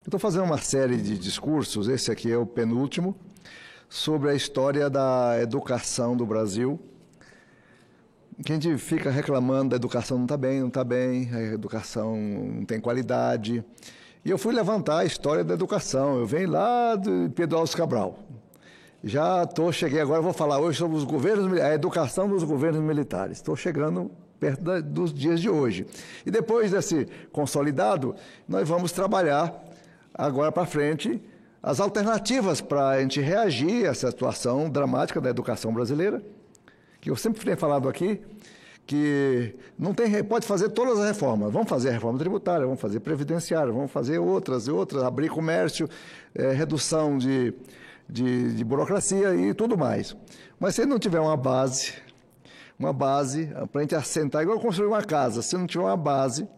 Eu estou fazendo uma série de discursos, esse aqui é o penúltimo, sobre a história da educação do Brasil. Que a gente fica reclamando da educação não está bem, a educação não tem qualidade. E eu fui levantar a história da educação, eu venho lá de Pedro Álvares Cabral. Cheguei agora, vou falar hoje sobre os governos, a educação dos governos militares. Estou chegando perto dos dias de hoje. E depois desse consolidado, nós vamos trabalhar agora para frente as alternativas para a gente reagir a essa situação dramática da educação brasileira, que eu sempre tenho falado aqui, que não tem, pode fazer todas as reformas. Vamos fazer a reforma tributária, vamos fazer previdenciária, vamos fazer outras, abrir comércio, redução de burocracia e tudo mais. Mas se não tiver uma base para a gente assentar, igual construir uma casa, se não tiver uma base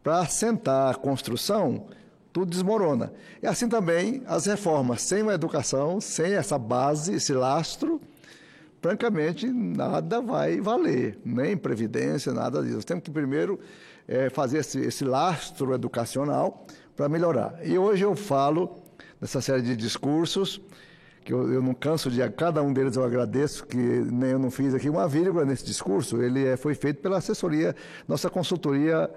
para assentar a construção, tudo desmorona. E assim também as reformas, sem uma educação, sem essa base, esse lastro, francamente, nada vai valer, nem previdência, nada disso. Nós temos que primeiro fazer esse lastro educacional para melhorar. E hoje eu falo nessa série de discursos, que eu não canso de... Cada um deles eu agradeço, que nem eu não fiz aqui uma vírgula nesse discurso, ele foi feito pela assessoria, nossa consultoria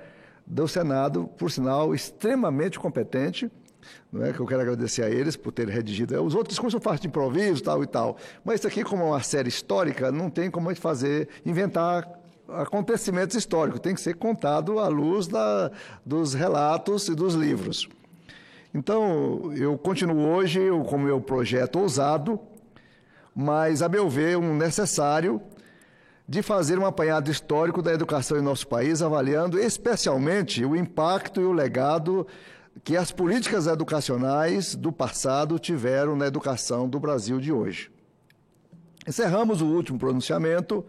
do Senado, por sinal, extremamente competente, não é? Que eu quero agradecer a eles por terem redigido. Os outros discursos eu faço de improviso, tal e tal, mas isso aqui, como é uma série histórica, não tem como a gente inventar acontecimentos históricos, tem que ser contado à luz dos relatos e dos livros. Então, eu continuo hoje com o meu projeto ousado, mas, a meu ver, necessário de fazer um apanhado histórico da educação em nosso país, avaliando especialmente o impacto e o legado que as políticas educacionais do passado tiveram na educação do Brasil de hoje. Encerramos o último pronunciamento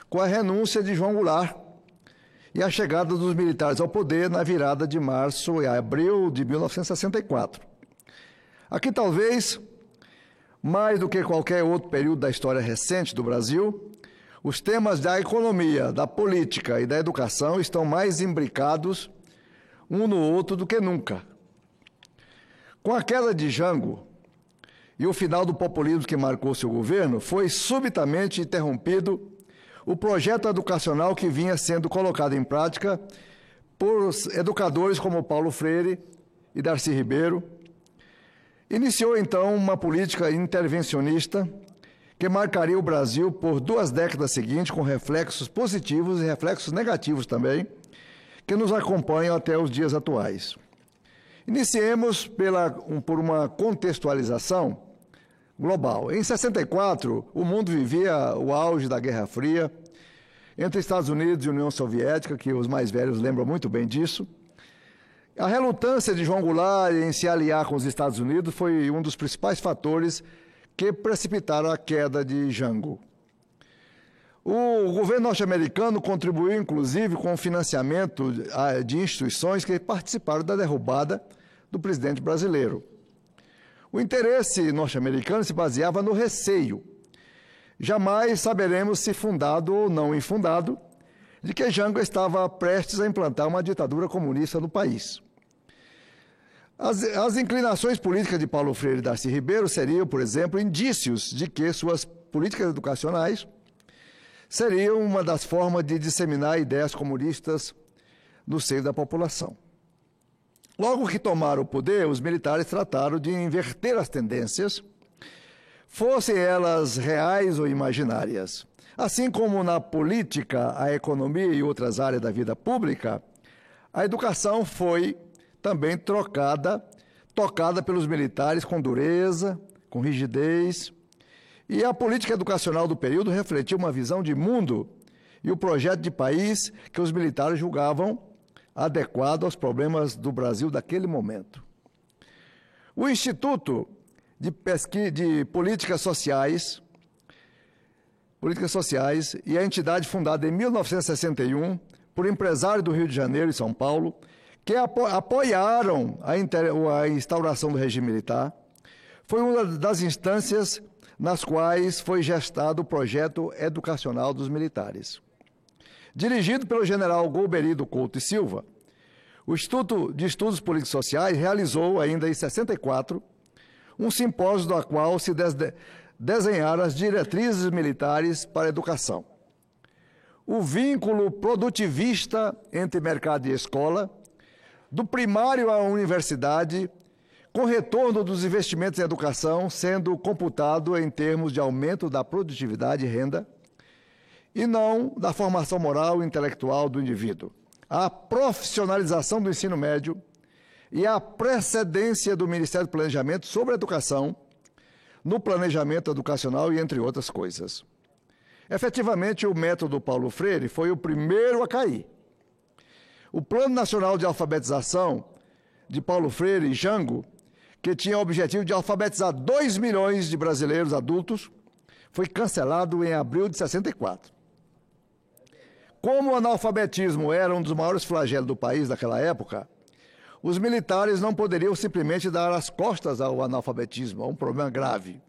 com a renúncia de João Goulart e a chegada dos militares ao poder na virada de março e abril de 1964. Aqui, talvez, mais do que qualquer outro período da história recente do Brasil, os temas da economia, da política e da educação estão mais imbricados um no outro do que nunca. Com a queda de Jango e o final do populismo que marcou seu governo, foi subitamente interrompido o projeto educacional que vinha sendo colocado em prática por educadores como Paulo Freire e Darcy Ribeiro. Iniciou, então, uma política intervencionista que marcaria o Brasil por 2 décadas seguintes, com reflexos positivos e reflexos negativos também, que nos acompanham até os dias atuais. Iniciemos por uma contextualização global. Em 64, o mundo vivia o auge da Guerra Fria, entre Estados Unidos e União Soviética, que os mais velhos lembram muito bem disso. A relutância de João Goulart em se aliar com os Estados Unidos foi um dos principais fatores que precipitaram a queda de Jango. O governo norte-americano contribuiu, inclusive, com o financiamento de instituições que participaram da derrubada do presidente brasileiro. O interesse norte-americano se baseava no receio. Jamais saberemos se fundado ou não infundado, de que Jango estava prestes a implantar uma ditadura comunista no país. As inclinações políticas de Paulo Freire e Darcy Ribeiro seriam, por exemplo, indícios de que suas políticas educacionais seriam uma das formas de disseminar ideias comunistas no seio da população. Logo que tomaram o poder, os militares trataram de inverter as tendências, fossem elas reais ou imaginárias. Assim como na política, a economia e outras áreas da vida pública, a educação foi também tocada pelos militares com dureza, com rigidez, e a política educacional do período refletiu uma visão de mundo e o projeto de país que os militares julgavam adequado aos problemas do Brasil daquele momento. O Instituto de Políticas Sociais e a entidade fundada em 1961 por empresários do Rio de Janeiro e São Paulo, que apoiaram a instauração do regime militar, foi uma das instâncias nas quais foi gestado o projeto educacional dos militares. Dirigido pelo general Golbery do Couto e Silva, O Instituto de Estudos Políticos e Sociais realizou, ainda em 64, um simpósio do qual se desenharam as diretrizes militares para a educação. O vínculo produtivista entre mercado e escola, do primário à universidade, com retorno dos investimentos em educação sendo computado em termos de aumento da produtividade e renda, e não da formação moral e intelectual do indivíduo. A profissionalização do ensino médio e a precedência do Ministério do Planejamento sobre a educação no planejamento educacional e entre outras coisas. Efetivamente, o método Paulo Freire foi o primeiro a cair. O Plano Nacional de Alfabetização de Paulo Freire e Jango, que tinha o objetivo de alfabetizar 2 milhões de brasileiros adultos, foi cancelado em abril de 64. Como o analfabetismo era um dos maiores flagelos do país naquela época, os militares não poderiam simplesmente dar as costas ao analfabetismo, a um problema grave.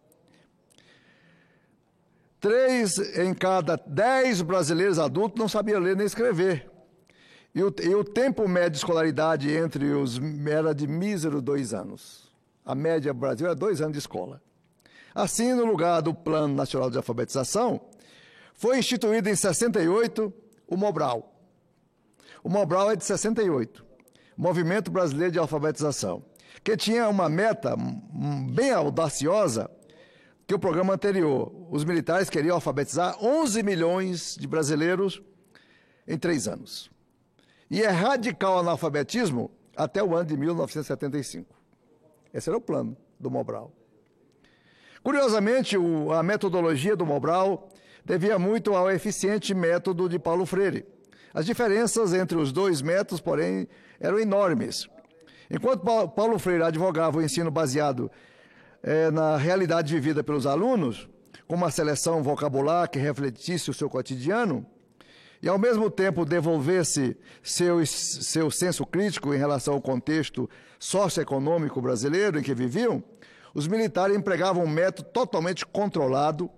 3 em cada 10 brasileiros adultos não sabiam ler nem escrever. E o tempo médio de escolaridade entre os era de mísero 2 anos. A média do Brasil era 2 anos de escola. Assim, no lugar do Plano Nacional de Alfabetização, foi instituído em 68 o Mobral. O Mobral é de 68, Movimento Brasileiro de Alfabetização, que tinha uma meta bem audaciosa, que o programa anterior, os militares queriam alfabetizar 11 milhões de brasileiros em 3 anos. E erradicar o analfabetismo até o ano de 1975. Esse era o plano do Mobral. Curiosamente, a metodologia do Mobral devia muito ao eficiente método de Paulo Freire. As diferenças entre os 2 métodos, porém, eram enormes. Enquanto Paulo Freire advogava o ensino baseado na realidade vivida pelos alunos, com uma seleção vocabular que refletisse o seu cotidiano, e ao mesmo tempo devolvesse seu senso crítico em relação ao contexto socioeconômico brasileiro em que viviam, os militares empregavam um método totalmente controlado,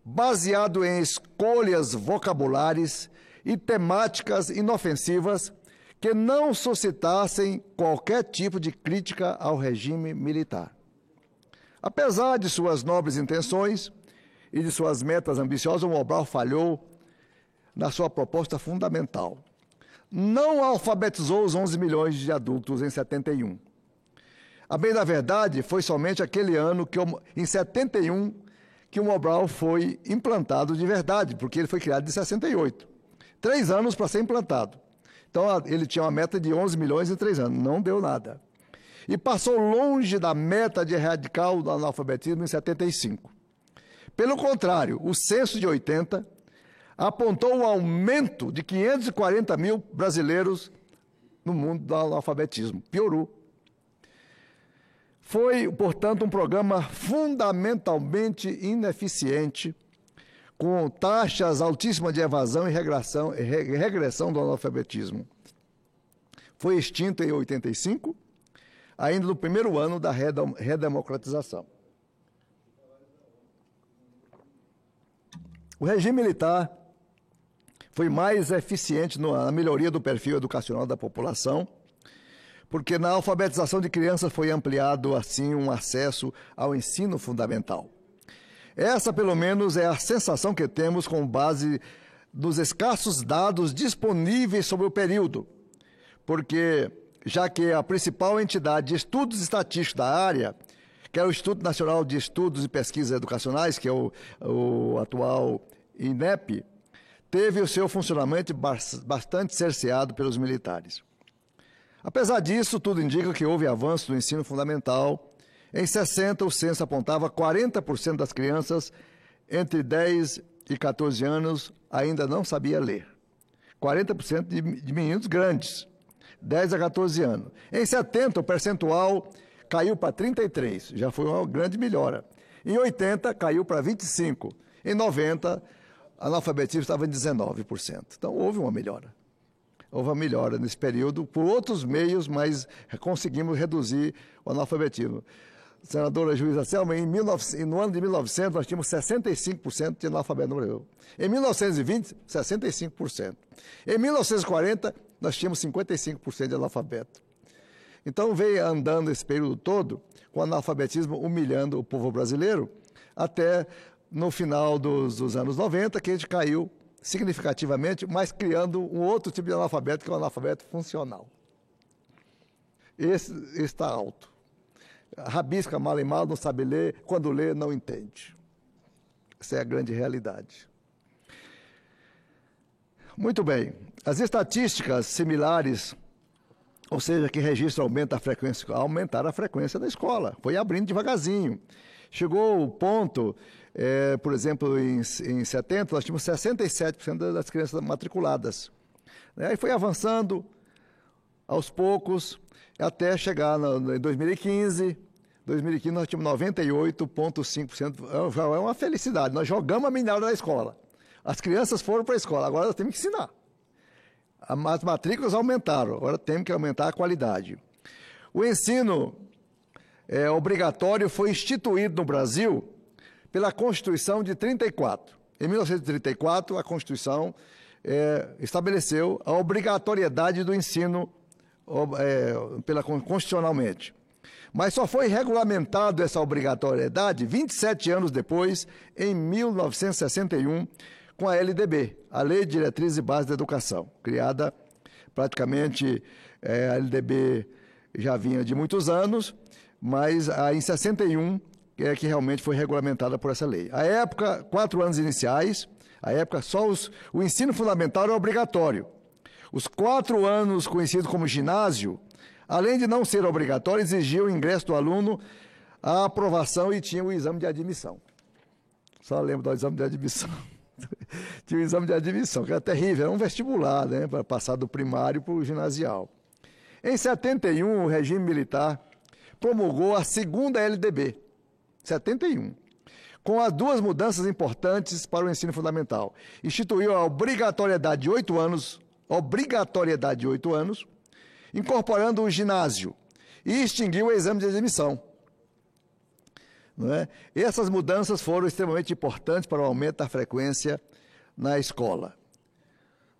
baseado em escolhas vocabulares e temáticas inofensivas que não suscitassem qualquer tipo de crítica ao regime militar. Apesar de suas nobres intenções e de suas metas ambiciosas, o Mobral falhou na sua proposta fundamental. Não alfabetizou os 11 milhões de adultos em 71. A bem da verdade, foi somente aquele ano, em 71, que o Mobral foi implantado de verdade, porque ele foi criado em 68. 3 anos para ser implantado. Então, ele tinha uma meta de 11 milhões em 3 anos. Não deu nada. E passou longe da meta de erradicar o analfabetismo em 75. Pelo contrário, o censo de 80 apontou um aumento de 540 mil brasileiros no mundo do analfabetismo. Piorou. Foi, portanto, um programa fundamentalmente ineficiente, com taxas altíssimas de evasão e regressão do analfabetismo. Foi extinto em 85, ainda no primeiro ano da redemocratização. O regime militar foi mais eficiente na melhoria do perfil educacional da população, porque na alfabetização de crianças foi ampliado, assim, um acesso ao ensino fundamental. Essa, pelo menos, é a sensação que temos com base nos escassos dados disponíveis sobre o período, porque, já que a principal entidade de estudos estatísticos da área, que é o Instituto Nacional de Estudos e Pesquisas Educacionais, que é o atual INEP, teve o seu funcionamento bastante cerceado pelos militares. Apesar disso, tudo indica que houve avanço no ensino fundamental. Em 60, o censo apontava 40% das crianças entre 10 e 14 anos ainda não sabia ler. 40% de meninos grandes, 10 a 14 anos. Em 70, o percentual caiu para 33%, já foi uma grande melhora. Em 80, caiu para 25%. Em 90, o analfabetismo estava em 19%. Então, houve uma melhora. Houve uma melhora nesse período, por outros meios, mas conseguimos reduzir o analfabetismo. Senadora Juíza Selma, no ano de 1900, nós tínhamos 65% de analfabeto no Brasil. Em 1920, 65%. Em 1940, nós tínhamos 55% de analfabeto. Então, veio andando esse período todo, com o analfabetismo humilhando o povo brasileiro, até no final dos anos 90, que a gente caiu significativamente, mas criando um outro tipo de analfabeto, que é o analfabeto funcional. Esse está alto. Rabisca mal e mal, não sabe ler, quando lê, não entende. Essa é a grande realidade. Muito bem. As estatísticas similares, ou seja, que registram aumentaram a frequência da escola. Foi abrindo devagarzinho. Chegou o ponto, por exemplo, em 70, nós tínhamos 67% das crianças matriculadas. Aí foi avançando aos poucos, até chegar em 2015. 2015 nós tínhamos 98,5%. Já é uma felicidade. Nós jogamos a meninada na escola. As crianças foram para a escola, agora nós temos que ensinar. As matrículas aumentaram, agora temos que aumentar a qualidade. O ensino obrigatório foi instituído no Brasil pela Constituição de 34. Em 1934, a Constituição estabeleceu a obrigatoriedade do ensino constitucionalmente. Mas só foi regulamentado essa obrigatoriedade 27 anos depois, em 1961, com a LDB, a Lei de Diretrizes e Bases da Educação, criada praticamente, a LDB já vinha de muitos anos, mas em 61 é que realmente foi regulamentada por essa lei. À época, 4 anos iniciais, à época só o ensino fundamental era obrigatório. Os 4 anos conhecidos como ginásio, além de não ser obrigatório, exigia o ingresso do aluno, a aprovação e tinha o exame de admissão. Só lembro do exame de admissão. Tinha o exame de admissão, que era terrível, era um vestibular, né, para passar do primário para o ginasial. Em 71, o regime militar promulgou a segunda LDB, 71, com as 2 mudanças importantes para o ensino fundamental. Instituiu a obrigatoriedade de 8 anos, incorporando o ginásio, e extinguiu o exame de admissão. Não é? Essas mudanças foram extremamente importantes para o aumento da frequência na escola.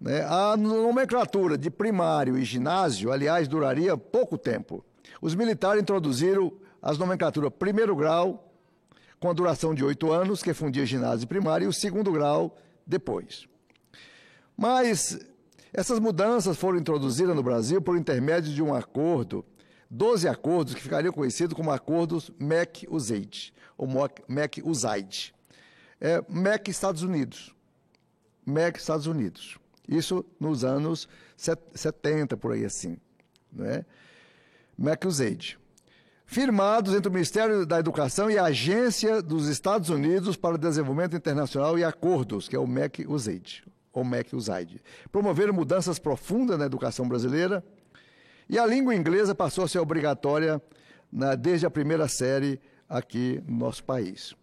Né? A nomenclatura de primário e ginásio, aliás, duraria pouco tempo. Os militares introduziram as nomenclaturas primeiro grau, com a duração de 8 anos, que fundia ginásio e primário, e o segundo grau depois. Mas essas mudanças foram introduzidas no Brasil por intermédio de um acordo, 12 acordos que ficariam conhecidos como acordos MEC-USAID, ou MEC-USAID. MEC Estados Unidos. MEC Estados Unidos. Isso nos anos 70, por aí assim. Né? MEC-USAID. Firmados entre o Ministério da Educação e a Agência dos Estados Unidos para o Desenvolvimento Internacional e Acordos, que é o MEC-USAID, ou MEC-USAID. Promoveram mudanças profundas na educação brasileira, e a língua inglesa passou a ser obrigatória desde a primeira série aqui no nosso país.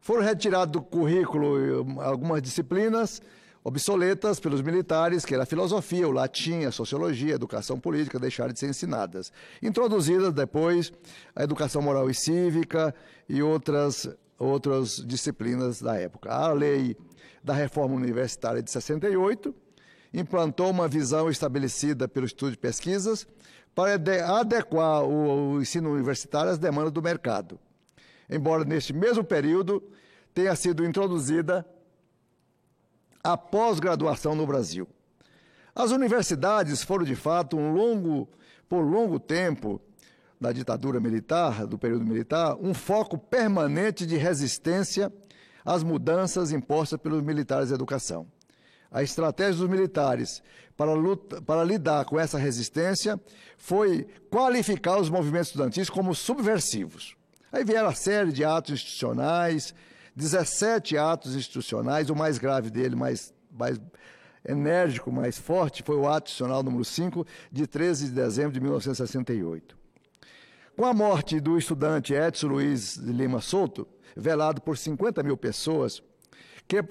Foram retiradas do currículo algumas disciplinas obsoletas pelos militares, que era a filosofia, o latim, a sociologia, a educação política, deixaram de ser ensinadas. Introduzidas depois a educação moral e cívica e outras disciplinas da época. A lei da reforma universitária de 68 implantou uma visão estabelecida pelo Instituto de Pesquisas para adequar o ensino universitário às demandas do mercado. Embora neste mesmo período tenha sido introduzida a pós-graduação no Brasil. As universidades foram, de fato, por longo tempo, da ditadura militar, do período militar, um foco permanente de resistência às mudanças impostas pelos militares da educação. A estratégia dos militares para lidar com essa resistência foi qualificar os movimentos estudantis como subversivos. Aí vieram a série de atos institucionais, 17 atos institucionais, o mais grave dele, mais enérgico, mais forte, foi o ato institucional número 5, de 13 de dezembro de 1968. Com a morte do estudante Edson Luiz de Lima Souto, velado por 50 mil pessoas, que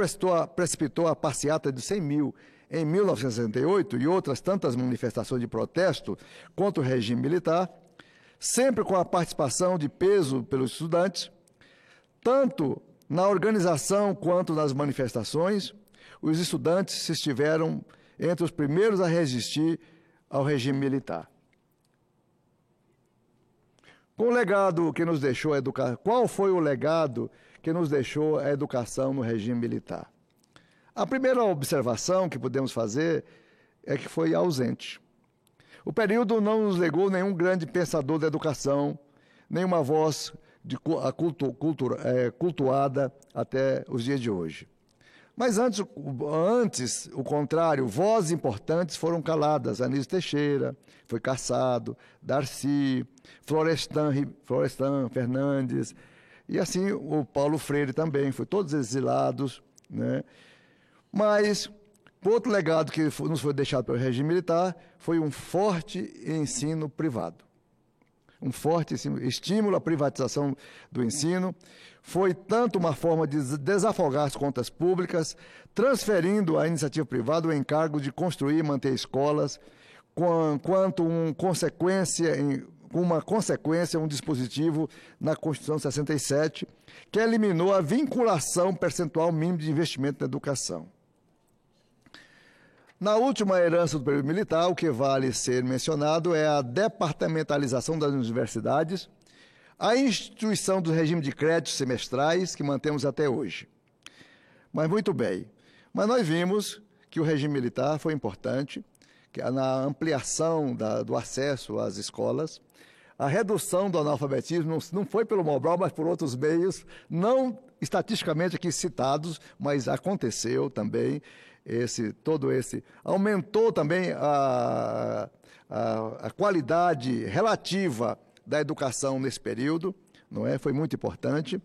precipitou a passeata de 100 mil em 1968 e outras tantas manifestações de protesto contra o regime militar, sempre com a participação de peso pelos estudantes, tanto na organização quanto nas manifestações, os estudantes estiveram entre os primeiros a resistir ao regime militar. Com o legado que nos deixou a educação, qual foi o legado que nos deixou a educação no regime militar? A primeira observação que podemos fazer é que foi ausente. O período não nos legou nenhum grande pensador da educação, nenhuma voz cultuada até os dias de hoje. Mas antes, o contrário, vozes importantes foram caladas. Anísio Teixeira foi cassado, Darcy, Florestan Fernandes, e assim o Paulo Freire também, foi todos exilados, né? Mas, outro legado que nos foi deixado pelo regime militar foi um forte ensino privado. Um forte estímulo à privatização do ensino. Foi tanto uma forma de desafogar as contas públicas, transferindo à iniciativa privada o encargo de construir e manter escolas, quanto uma consequência, um dispositivo na Constituição de 67, que eliminou a vinculação percentual mínima de investimento na educação. Na última herança do período militar, o que vale ser mencionado é a departamentalização das universidades, a instituição do regime de créditos semestrais que mantemos até hoje. Mas muito bem, mas nós vimos que o regime militar foi importante, que na ampliação do acesso às escolas, a redução do analfabetismo não foi pelo Mobral, mas por outros meios, não estatisticamente aqui citados, mas aconteceu também. Aumentou também a qualidade relativa da educação nesse período, não é? Foi muito importante.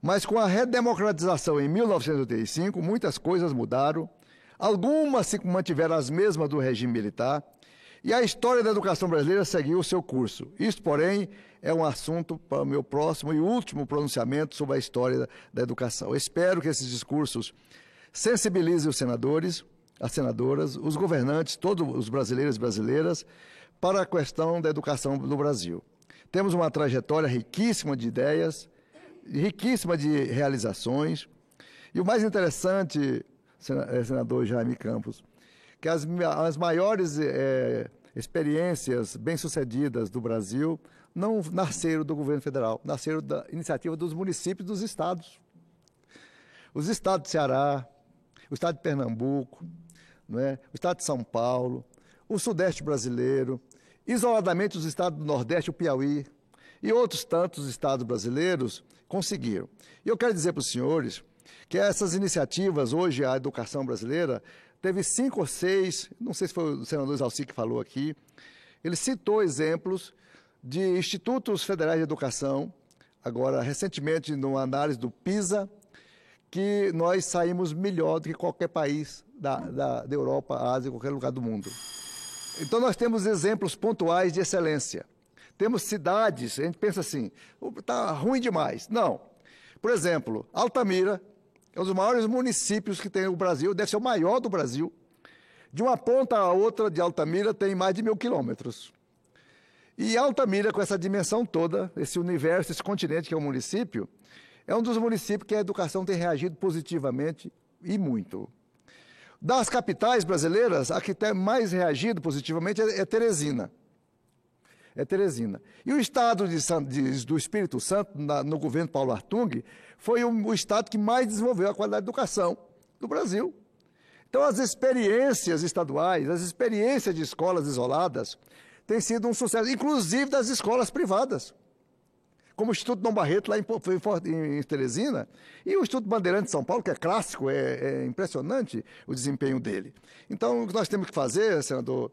Mas com a redemocratização em 1985, muitas coisas mudaram, algumas se mantiveram as mesmas do regime militar, e a história da educação brasileira seguiu o seu curso. Isso, porém, é um assunto para o meu próximo e último pronunciamento sobre a história da educação. Eu espero que esses discursos sensibilize os senadores, as senadoras, os governantes, todos os brasileiros e brasileiras, para a questão da educação no Brasil. Temos uma trajetória riquíssima de ideias, riquíssima de realizações, e o mais interessante, senador Jaime Campos, que as maiores experiências bem-sucedidas do Brasil não nasceram do governo federal, nasceram da iniciativa dos municípios e dos estados. Os estados de Ceará, o estado de Pernambuco, não é? O estado de São Paulo, o Sudeste brasileiro, isoladamente os estados do Nordeste, o Piauí e outros tantos estados brasileiros conseguiram. E eu quero dizer para os senhores que essas iniciativas, hoje a educação brasileira, teve 5 ou 6, não sei se foi o senador Zalci que falou aqui, ele citou exemplos de institutos federais de educação, agora recentemente numa análise do PISA, que nós saímos melhor do que qualquer país da Europa, Ásia, qualquer lugar do mundo. Então, nós temos exemplos pontuais de excelência. Temos cidades, a gente pensa assim, está ruim demais. Não. Por exemplo, Altamira é um dos maiores municípios que tem o Brasil, deve ser o maior do Brasil. De uma ponta a outra de Altamira tem mais de 1.000 quilômetros. E Altamira, com essa dimensão toda, esse universo, esse continente que é o município, é um dos municípios que a educação tem reagido positivamente e muito. Das capitais brasileiras, a que tem mais reagido positivamente é Teresina. É Teresina. E o estado do Espírito Santo, no governo Paulo Artung, foi o estado que mais desenvolveu a qualidade da educação do Brasil. Então, as experiências estaduais, as experiências de escolas isoladas, têm sido um sucesso, inclusive das escolas privadas, como o Instituto Dom Barreto, lá em Teresina, e o Instituto Bandeirantes de São Paulo, que é clássico, é impressionante o desempenho dele. Então, o que nós temos que fazer, senador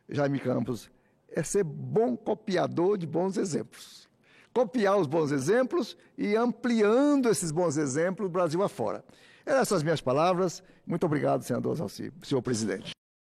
Jaime Campos, é ser bom copiador de bons exemplos. Copiar os bons exemplos e ampliando esses bons exemplos Brasil afora. Eram essas minhas palavras. Muito obrigado, senador Zalci, senhor presidente.